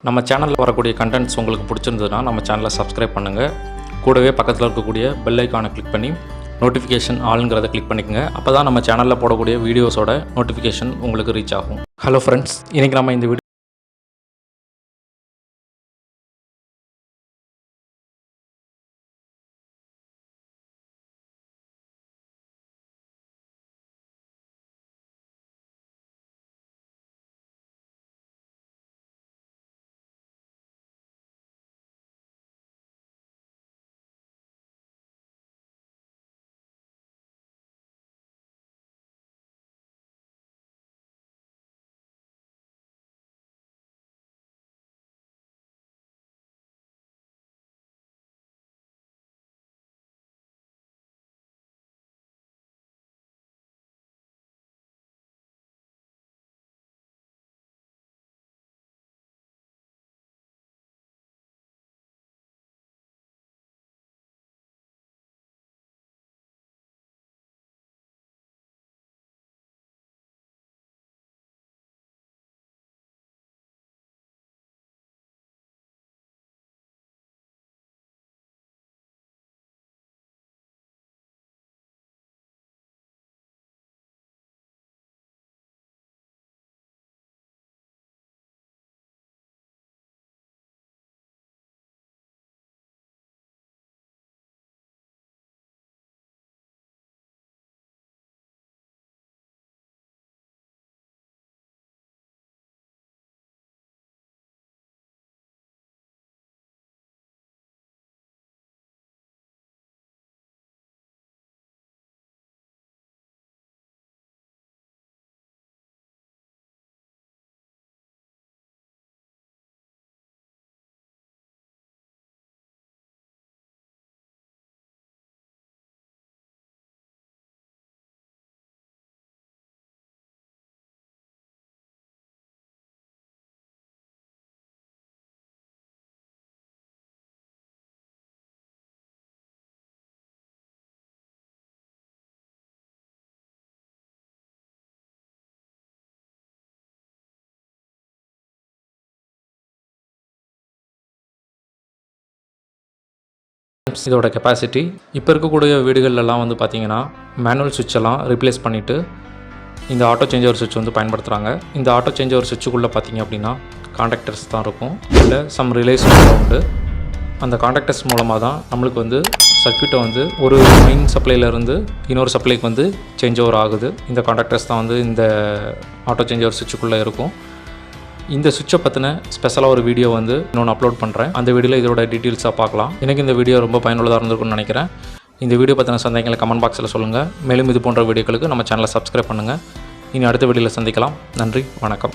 நம்ம சேனலில் வரக்கூடிய கண்டென்ட்ஸ் உங்களுக்கு பிடிச்சிருந்ததுன்னா நம்ம சேனலை சப்ஸ்கிரைப் பண்ணுங்கள். கூடவே பக்கத்தில் இருக்கக்கூடிய பெல் ஐக்கானை கிளிக் பண்ணி நோட்டிஃபிகேஷன் ஆளுங்கிறத கிளிக் பண்ணிக்கோங்க. அப்போ தான் நம்ம சேனலில் போடக்கூடிய வீடியோஸோட நோட்டிஃபிகேஷன் உங்களுக்கு ரீச் ஆகும். ஹலோ ஃப்ரெண்ட்ஸ், இன்றைக்கி நம்ம இந்த வீடியோ இதோட கெப்பாசிட்டி இப்போ இருக்கக்கூடிய வீடுகள்லாம் வந்து பார்த்திங்கன்னா மேனுவல் சுவிட்செல்லாம் ரீப்ளேஸ் பண்ணிவிட்டு இந்த ஆட்டோ சேஞ்சர் சுவிட்ச் வந்து பயன்படுத்துகிறாங்க. இந்த ஆட்டோ சேஞ்சர் சுவிட்சுக்குள்ளே பார்த்திங்க அப்படின்னா காண்டாக்டர்ஸ் தான் இருக்கும், இல்லை சம் ரிலேஸ் உண்டு. அந்த காண்டாக்டர்ஸ் மூலமாக தான் நம்மளுக்கு வந்து சர்க்யூட்டை வந்து ஒரு மெயின் சப்ளைலேருந்து இன்னொரு சப்ளைக்கு வந்து சேஞ்ச் ஓவர் ஆகுது. இந்த காண்டாக்டர்ஸ் தான் வந்து இந்த ஆட்டோ சேஞ்சர் சுவிட்சுக்குள்ளே இருக்கும். இந்த சுவிட்சை பற்றின ஸ்பெஷலாக ஒரு வீடியோ வந்து இன்னொன்று அப்லோட் பண்ணுறேன். அந்த வீடியோவில் இதோட டீட்டெயில்ஸாக பார்க்கலாம். எனக்கு இந்த வீடியோ ரொம்ப பயனுள்ளதாக இருந்திருக்கும்னு நினைக்கிறேன். இந்த வீடியோ பற்றின சந்தேகங்களை கமெண்ட் பாக்ஸில் சொல்லுங்கள். மேலும் இது போன்ற வீடியோக்களுக்கு நம்ம சேனலை சப்ஸ்கிரைப் பண்ணுங்கள். இனி அடுத்த வீடியோவில் சந்திக்கலாம். நன்றி, வணக்கம்.